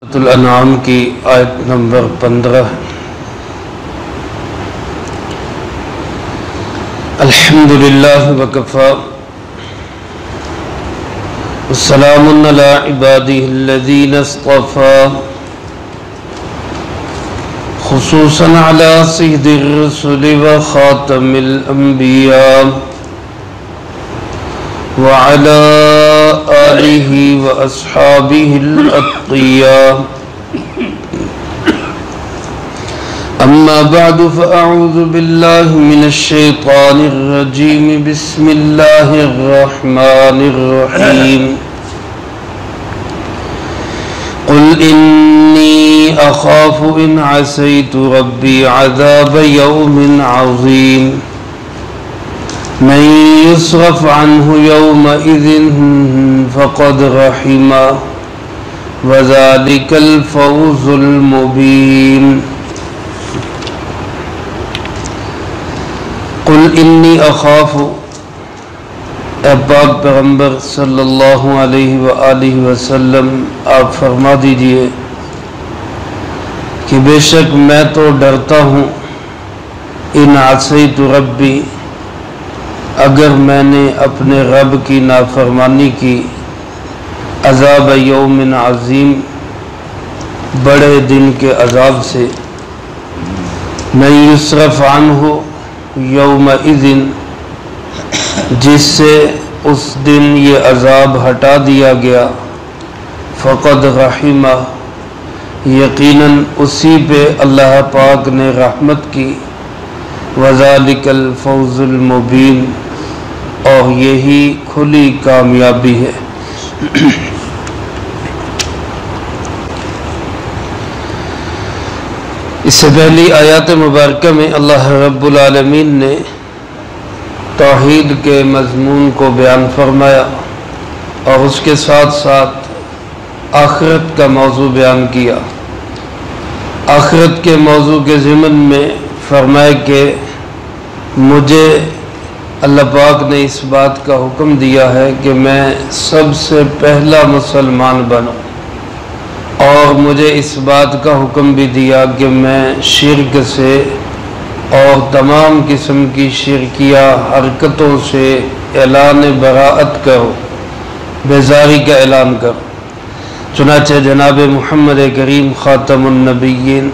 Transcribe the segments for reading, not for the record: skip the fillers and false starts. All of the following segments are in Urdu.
الانعام کی آیت نمبر 15 الحمدللہ وکفا والسلام علی عبادہ الذین اصطفى خصوصا علی سید الرسل وخاتم الانبیاء وعلى آلہ واصحابہ الاتقیاء اما بعد فاعوذ باللہ من الشیطان الرجیم بسم اللہ الرحمن الرحیم قل انی اخاف ان عصیت ربی عذاب یوم عظیم من يصرف عنه يومئذ فقد رحمه وذلك الفوز المبين قل انی اخاف اے پاک پیغمبر صلی اللہ علیہ وآلہ وسلم آپ فرما دیجئے کہ بے شک میں تو ڈرتا ہوں ان عصیت ربی اگر میں نے اپنے رب کی نافرمانی کی عذاب یوم عظیم بڑے دن کے عذاب سے من یصرف عنہ یومئذ جس سے اس دن یہ عذاب ہٹا دیا گیا فقد رحمہ یقیناً اسی پہ اللہ پاک نے رحمت کی وذالک الفوز المبین اور یہی کھلی کامیابی ہے اس سے پہلی آیات مبارکہ میں اللہ رب العالمین نے توحید کے مضمون کو بیان فرمایا اور اس کے ساتھ ساتھ آخرت کا موضوع بیان کیا آخرت کے موضوع کے ضمن میں فرمایا کہ مجھے اللہ پاک نے اس بات کا حکم دیا ہے کہ میں سب سے پہلا مسلمان بنوں اور مجھے اس بات کا حکم بھی دیا کہ میں شرک سے اور تمام قسم کی شرکیہ حرکتوں سے اعلان براءت کرو بیزاری کا اعلان کرو چنانچہ جناب محمد کریم خاتم النبیین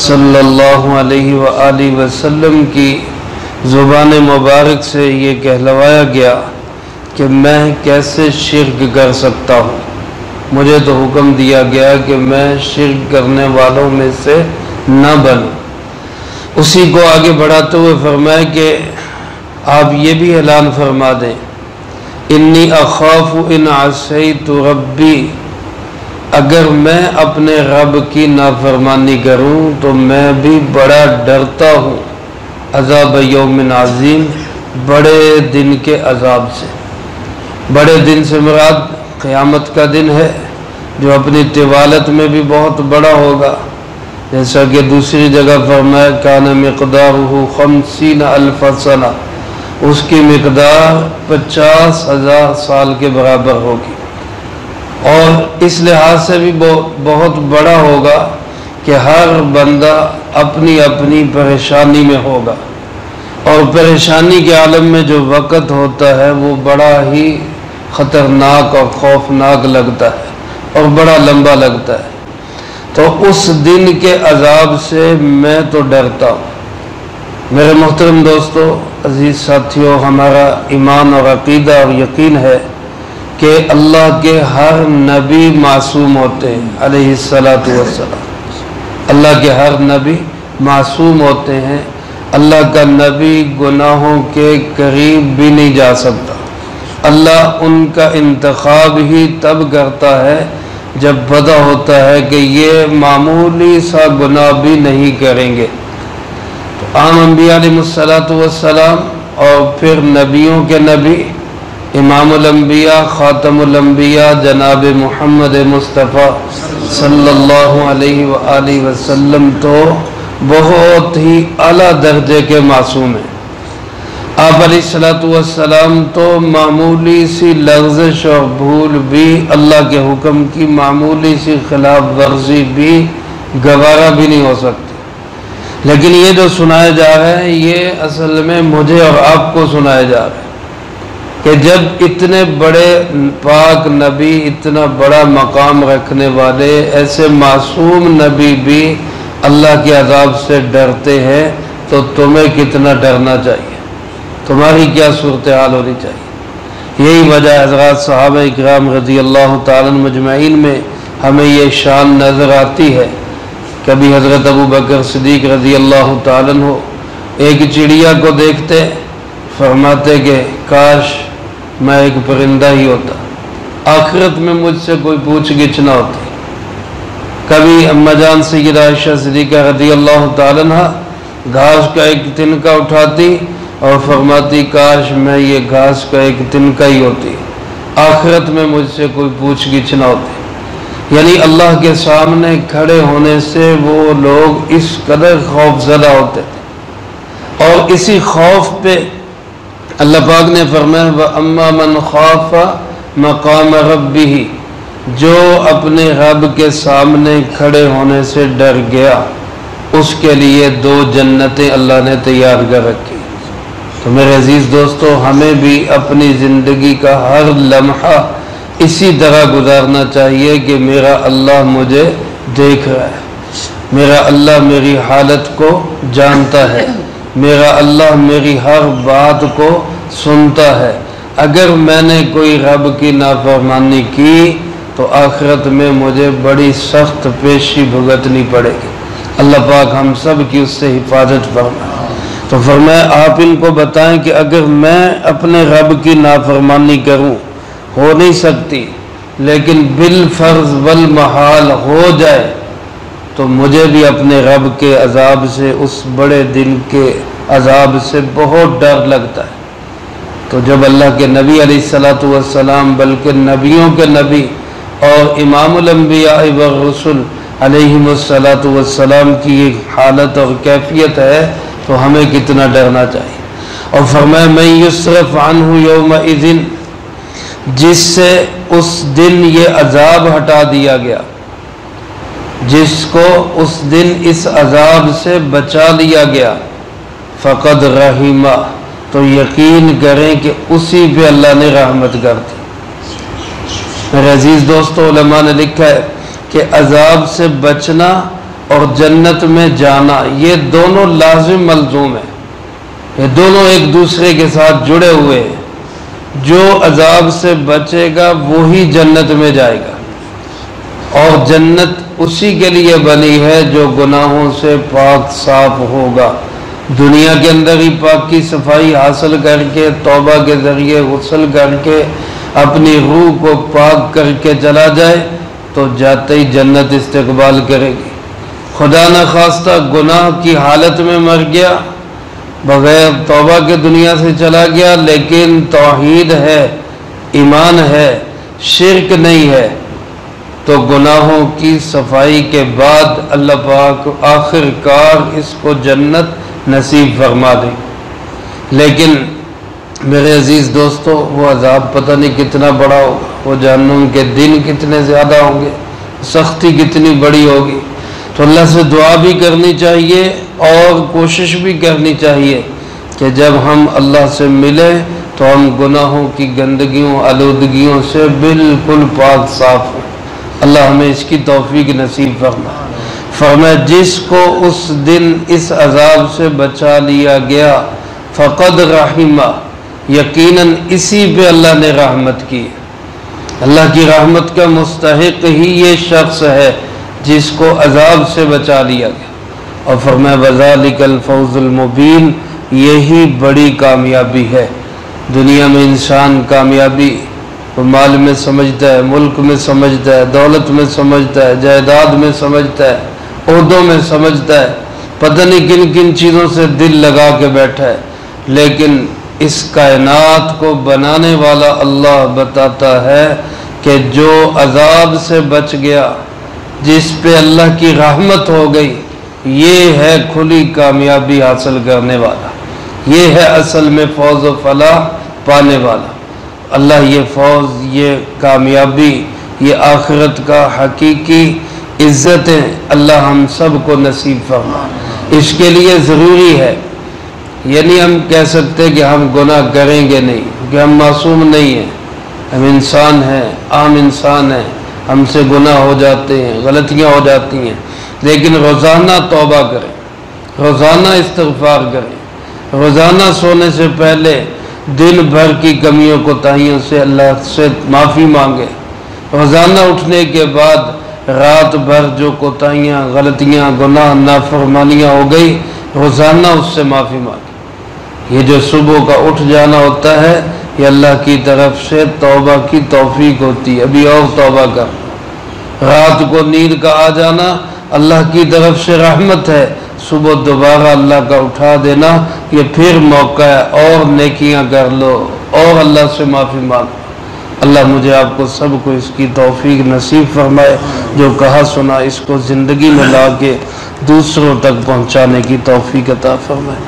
صلی اللہ علیہ وآلہ وسلم کی زبان مبارک سے یہ کہلوایا گیا کہ میں کیسے شرک کر سکتا ہوں مجھے تو حکم دیا گیا کہ میں شرک کرنے والوں میں سے نہ بنوں اسی کو آگے بڑھاتے ہوئے فرمائے کہ آپ یہ بھی اعلان فرما دیں انی اخاف ان عصیت ربی اگر میں اپنے رب کی نافرمانی کروں تو میں بھی بڑا ڈرتا ہوں عذاب یوم عظیم بڑے دن کے عذاب سے بڑے دن سے مراد قیامت کا دن ہے جو اپنی طوالت میں بھی بہت بڑا ہوگا جیسا کہ دوسری جگہ فرمایا کان مقدارہ 50,000 سنہ اس کی مقدار 50,000 سال کے برابر ہوگی اور اس لحاظ سے بھی بہت بڑا ہوگا کہ ہر بندہ اپنی اپنی پریشانی میں ہوگا اور پریشانی کے عالم میں جو وقت ہوتا ہے وہ بڑا ہی خطرناک اور خوفناک لگتا ہے اور بڑا لمبا لگتا ہے تو اس دن کے عذاب سے میں تو ڈرتا ہوں میرے محترم دوستو عزیز ساتھیوں ہمارا ایمان اور عقیدہ اور یقین ہے کہ اللہ کے ہر نبی معصوم ہوتے ہیں علیہ السلام اللہ کے ہر نبی معصوم ہوتے ہیں اللہ کا نبی گناہوں کے قریب بھی نہیں جا سکتا اللہ ان کا انتخاب ہی تب کرتا ہے جب پتہ ہوتا ہے کہ یہ معمولی سا گناہ بھی نہیں کریں گے تو عام انبیاء علیہ السلام اور پھر نبیوں کے نبی امام الانبیاء خاتم الانبیاء جناب محمد مصطفیٰ صلی اللہ علیہ وآلہ وسلم تو بہت ہی اعلیٰ درجے کے معصوم ہیں آپ علیہ الصلوۃ والسلام تو معمولی سی لغزش اور بھول بھی، اللہ کے حکم کی معمولی سی خلاف ورزی بھی گوارا بھی نہیں ہو سکتی، لیکن یہ جو سنایا جا رہا ہے یہ اصل میں مجھے اور آپ کو سنایا جا رہا ہے کہ جب اتنے بڑے پاک نبی، اتنا بڑا مقام رکھنے والے ایسے معصوم نبی بھی اللہ کے عذاب سے ڈرتے ہیں تو تمہیں کتنا ڈرنا چاہیے، تمہاری کیا صورتحال ہونی چاہیے۔ یہی وجہ حضرات صحابہ اکرام رضی اللہ تعالیٰ مجمعین میں ہمیں یہ شان نظر آتی ہے۔ کبھی حضرت ابو بکر صدیق رضی اللہ تعالیٰ عنہ ایک چڑیا کو دیکھتے، فرماتے کہ کاش میں ایک پرندہ ہی ہوتا، آخرت میں مجھ سے کوئی پوچھ گچھ نہ ہوتی۔ کبھی اما جان سیدہ عائشہ صدیقہ رضی اللہ تعالیٰ عنہ گھاس کا ایک تنکا اٹھاتی اور فرماتی کاش میں یہ گھاس کا ایک تنکا ہی ہوتی، آخرت میں مجھ سے کوئی پوچھ گچھ نہ ہوتی۔ یعنی اللہ کے سامنے کھڑے ہونے سے وہ لوگ اس قدر خوف زدہ ہوتے تھے، اور اسی خوف پہ اللہ پاک نے فرمایا وَأَمَّا مَنْ خَافَ مَقَامَ رَبِّهِ، جو اپنے رب کے سامنے کھڑے ہونے سے ڈر گیا اس کے لیے 2 جنتیں اللہ نے تیار کر رکھی۔ تو میرے عزیز دوستو، ہمیں بھی اپنی زندگی کا ہر لمحہ اسی طرح گزارنا چاہیے کہ میرا اللہ مجھے دیکھ رہا ہے، میرا اللہ میری حالت کو جانتا ہے، میرا اللہ میری ہر بات کو سنتا ہے۔ اگر میں نے کوئی رب کی نافرمانی کی تو آخرت میں مجھے بڑی سخت پیشی بھگتنی پڑے گی۔ اللہ پاک ہم سب کی اس سے حفاظت فرمائے۔ تو فرمایا آپ ان کو بتائیں کہ اگر میں اپنے رب کی نافرمانی کروں، ہو نہیں سکتی، لیکن بالفرض والمحال ہو جائے تو مجھے بھی اپنے رب کے عذاب سے، اس بڑے دن کے عذاب سے بہت ڈر لگتا ہے۔ تو جب اللہ کے نبی علیہ الصلوۃ والسلام، بلکہ نبیوں کے نبی اور امام الانبیاء والرسل علیہم الصلوۃ والسلام کی یہ حالت اور کیفیت ہے تو ہمیں کتنا ڈرنا چاہیے۔ اور فرمایا من یصرف عنہ یومئذ، جس سے اس دن یہ عذاب ہٹا دیا گیا، جس کو اس دن اس عذاب سے بچا لیا گیا، فقد رحمہ، تو یقین کریں کہ اسی پہ اللہ نے رحمت کر دی۔ میرے عزیز دوستو، علماء نے لکھا ہے کہ عذاب سے بچنا اور جنت میں جانا یہ دونوں لازم ملزوم ہیں، یہ دونوں ایک دوسرے کے ساتھ جڑے ہوئے ہیں۔ جو عذاب سے بچے گا وہی جنت میں جائے گا، اور جنت اسی کے لیے بنی ہے جو گناہوں سے پاک صاف ہوگا۔ دنیا کے اندر ہی پاک کی صفائی حاصل کر کے، توبہ کے ذریعے غسل کر کے اپنی روح کو پاک کر کے چلا جائے تو جاتے ہی جنت استقبال کرے گی۔ خدا نخواستہ گناہ کی حالت میں مر گیا، بغیر توبہ کے دنیا سے چلا گیا، لیکن توحید ہے، ایمان ہے، شرک نہیں ہے، تو گناہوں کی صفائی کے بعد اللہ پاک آخر کار اس کو جنت نصیب فرما دے۔ لیکن میرے عزیز دوستو، وہ عذاب پتہ نہیں کتنا بڑا ہوگا، وہ جہنم کے دن کتنے زیادہ ہوں گے، سختی کتنی بڑی ہوگی۔ تو اللہ سے دعا بھی کرنی چاہیے اور کوشش بھی کرنی چاہیے کہ جب ہم اللہ سے ملیں تو ہم گناہوں کی گندگیوں، آلودگیوں سے بالکل پاک صاف ہوں۔ اللہ ہمیں اس کی توفیق نصیب فرمائے۔ فرمایا جس کو اس دن اس عذاب سے بچا لیا گیا، فقد رحمہ، یقیناً اسی پہ اللہ نے رحمت کی۔ اللہ کی رحمت کا مستحق ہی یہ شخص ہے جس کو عذاب سے بچا لیا گیا۔ اور فرمایا وَذَلِكَ الْفَوْزُ الْمُبِينُ، یہی بڑی کامیابی ہے۔ دنیا میں انسان کامیابی وہ مال میں سمجھتا ہے، ملک میں سمجھتا ہے، دولت میں سمجھتا ہے، جائیداد میں سمجھتا ہے، عہدوں میں سمجھتا ہے، پتہ نہیں کن کن چیزوں سے دل لگا کے بیٹھا ہے، لیکن اس کائنات کو بنانے والا اللہ بتاتا ہے کہ جو عذاب سے بچ گیا، جس پہ اللہ کی رحمت ہو گئی، یہ ہے کھلی کامیابی حاصل کرنے والا، یہ ہے اصل میں فوز و فلاح پانے والا۔ اللہ یہ فوز، یہ کامیابی، یہ آخرت کا حقیقی عزتیں اللہ ہم سب کو نصیب فرما۔ اس کے لیے ضروری ہے، یعنی ہم کہہ سکتے کہ ہم گناہ کریں گے نہیں، کہ ہم معصوم نہیں ہیں، ہم انسان ہیں، عام انسان ہیں، ہم سے گناہ ہو جاتے ہیں، غلطیاں ہو جاتی ہیں، لیکن روزانہ توبہ کریں، روزانہ استغفار کریں، روزانہ سونے سے پہلے دن بھر کی کمیوں کوتاہیوں سے اللہ سے معافی مانگے، روزانہ اٹھنے کے بعد رات بھر جو کوتاہیاں، غلطیاں، گناہ، نافرمانیاں ہو گئی، روزانہ اس سے معافی مانگے۔ یہ جو صبح کا اٹھ جانا ہوتا ہے، یہ اللہ کی طرف سے توبہ کی توفیق ہوتی ہے، ابھی اور توبہ کر۔ رات کو نیند کا آ جانا اللہ کی طرف سے رحمت ہے، صبح دوبارہ اللہ کا اٹھا دینا یہ پھر موقع ہے، اور نیکیاں کر لو اور اللہ سے معافی مانگو۔ اللہ مجھے آپ کو سب کو اس کی توفیق نصیب فرمائے، جو کہا سنا اس کو زندگی میں لا کے دوسروں تک پہنچانے کی توفیق عطا فرمائے۔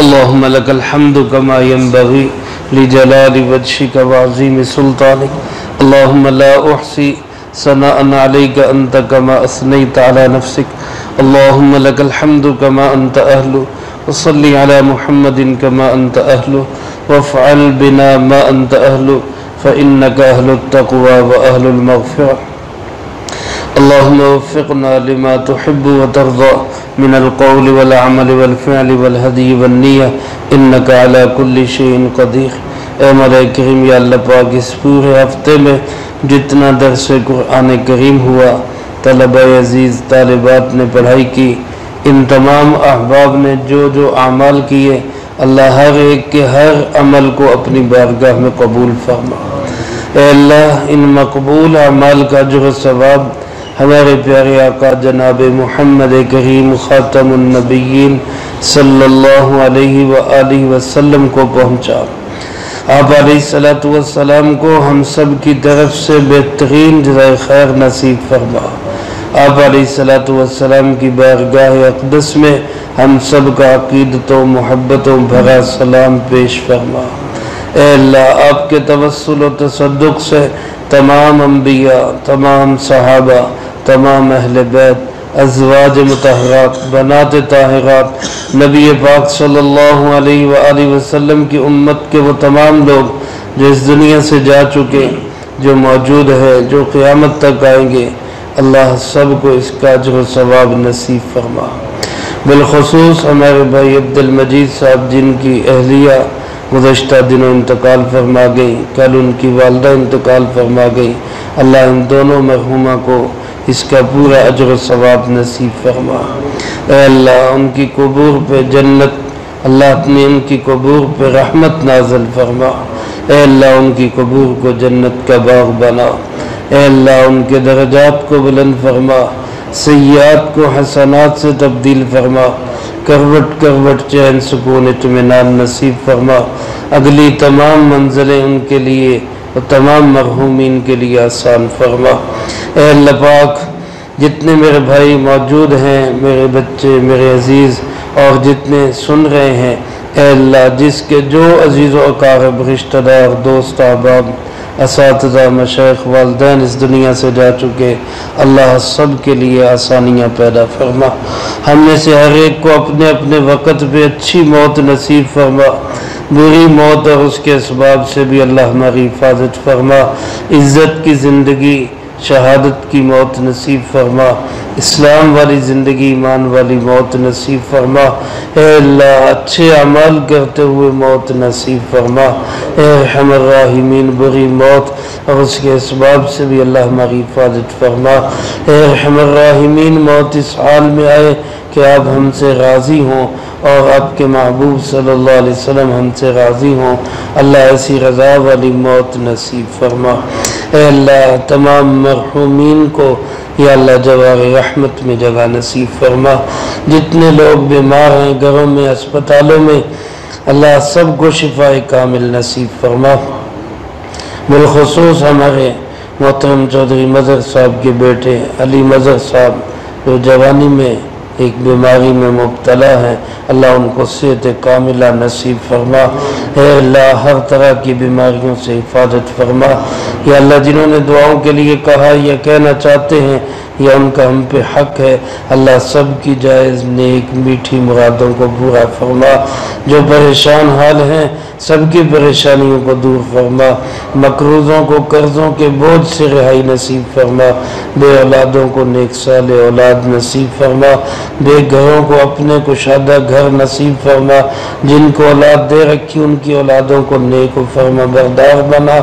اللہم لک الحمد کما ینبغی لجلال وجہک وعظیم سلطانک، اللہم لا احصی ثناء علیک انت کما اثنیت علی نفسک، اللہم لک الحمد کما انت اہل، وصلی علی محمد کما انت اہل، وافعل بنا ما انت اہل، فإنک اہل التقوی واہل المغفرہ۔ اللہم وفقنا لما تحب وترضى من القول والعمل والفعل والهدي والنیہ انک علی کل شیء قدیر۔ اے مولا کریم، یا اللہ پاک، اس پورے ہفتے میں جتنا درس قرآن کریم ہوا، طلبہ عزیز، طالبات نے پڑھائی کی، ان تمام احباب نے جو جو اعمال کیے، اللہ ہر ایک کے ہر عمل کو اپنی بارگاہ میں قبول فرما۔ اے اللہ، ان مقبول اعمال کا اجر و ثواب ہمارے پیارے آقا جناب محمد کریم خاتم النبیین صلی اللہ علیہ وآلہ وسلم کو پہنچا۔ آپ علیہ السلام کو ہم سب کی طرف سے بہترین جزائے خیر نصیب فرما۔ آپ علیہ السلام کی بارگاہ اقدس میں ہم سب کا عقیدت و محبتوں بھرا سلام پیش فرما۔ اے اللہ، آپ کے توسل و تصدق سے تمام انبیاء، تمام صحابہ، تمام اہل بیت، ازواج مطہرات، بنات طاہرات، نبی پاک صلی اللہ علیہ وآلہ وسلم کی امت کے وہ تمام لوگ جو اس دنیا سے جا چکے، جو موجود ہے، جو قیامت تک آئیں گے، اللہ سب کو اس کا اجر و ثواب نصیب فرما۔ بالخصوص ہمارے بھائی عبد المجید صاحب، جن کی اہلیہ گزشتہ دنوں انتقال فرما گئی، کل ان کی والدہ انتقال فرما گئی، اللہ ان دونوں مرحومہ کو اس کا پورا اجر و ثواب نصیب فرما۔ اے اللہ، ان کی قبور پہ جنت، اللہ اپنی ان کی قبور پہ رحمت نازل فرما۔ اے اللہ، ان کی قبور کو جنت کا باغ بنا۔ اے اللہ، ان کے درجات کو بلند فرما، سیئات کو حسنات سے تبدیل فرما، کروٹ کروٹ چین سکون اطمینان نصیب فرما۔ اگلی تمام منزلیں ان کے لیے اور تمام مرحومین کے لیے آسان فرما۔ اے اللہ پاک، جتنے میرے بھائی موجود ہیں، میرے بچے، میرے عزیز، اور جتنے سن رہے ہیں، اے اللہ، جس کے جو عزیز و اقارب، رشتہ دار، دوست، احباب، اساتذہ، مشائخ، والدین اس دنیا سے جا چکے، اللہ سب کے لیے آسانیاں پیدا فرما۔ ہم میں سے ہر ایک کو اپنے اپنے وقت پہ اچھی موت نصیب فرما، بری موت اور اس کے اسباب سے بھی اللہ ہماری حفاظت فرما۔ عزت کی زندگی، شہادت کی موت نصیب فرما، اسلام والی زندگی، ایمان والی موت نصیب فرما۔ اے اللہ، اچھے اعمال کرتے ہوئے موت نصیب فرما۔ اے ارحم الراحمین، بری موت اور اس کے اسباب سے بھی اللہ ہماری حفاظت فرما۔ اے ارحم الراحمین، موت اس حال میں آئے کہ آپ ہم سے راضی ہوں اور آپ کے محبوب صلی اللہ علیہ وسلم ہم سے راضی ہوں۔ اللہ ایسی رضا والی موت نصیب فرما۔ اے اللہ، تمام مرحومین کو یا اللہ جوار رحمت میں جگہ نصیب فرما۔ جتنے لوگ بیمار ہیں، گھروں میں، اسپتالوں میں، اللہ سب کو شفا کامل نصیب فرما۔ بالخصوص ہمارے محترم چودھری مظہر صاحب کے بیٹے علی مظہر صاحب جو جوانی میں ایک بیماری میں مبتلا ہیں، اللہ ان کو صحت کاملہ نصیب فرما۔ اے اللہ ہر طرح کی بیماریوں سے حفاظت فرما۔ یا اللہ جنہوں نے دعاؤں کے لیے کہا یا کہنا چاہتے ہیں یا ان کا ہم پہ حق ہے، اللہ سب کی جائز نیک میٹھی مرادوں کو پورا فرما۔ جو پریشان حال ہیں سب کی پریشانیوں کو دور فرما، مقروضوں کو قرضوں کے بوجھ سے رہائی نصیب فرما، بے اولادوں کو نیک صالح اولاد نصیب فرما، بے گھروں کو اپنے کشادہ گھر نصیب فرما، جن کو اولاد دے رکھی ان کی اولادوں کو نیک و فرما بردار بنا،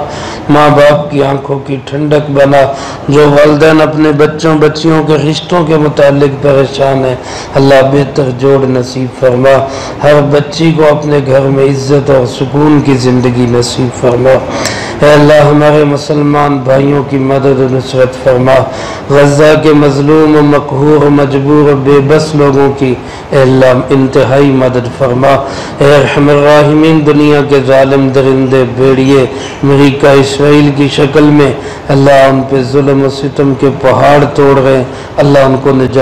ماں باپ کی آنکھوں کی ٹھنڈک بنا، جو والدین اپنے بچوں بچیوں کے رشتوں کے متعلق پریشان ہیں اللہ بہتر جوڑ نصیب فرما، ہر بچی کو اپنے گھر میں عزت اور سکون کی زندگی نصیب فرما۔ اے اللہ ہمارے مسلمان بھائیوں کی مدد و نصرت فرما، غزہ کے مظلوم و مقہور و مجبور و بے بس لوگوں کی اے اللہ انتہائی مدد فرما۔ اے ارحم الراحمین دنیا کے ظالم درندے بھیڑیے امریکہ اسرائیل کی شکل میں اللہ ان پہ ظلم و ستم کے پہاڑ توڑ رہے ہیں، اللہ ان کو نجات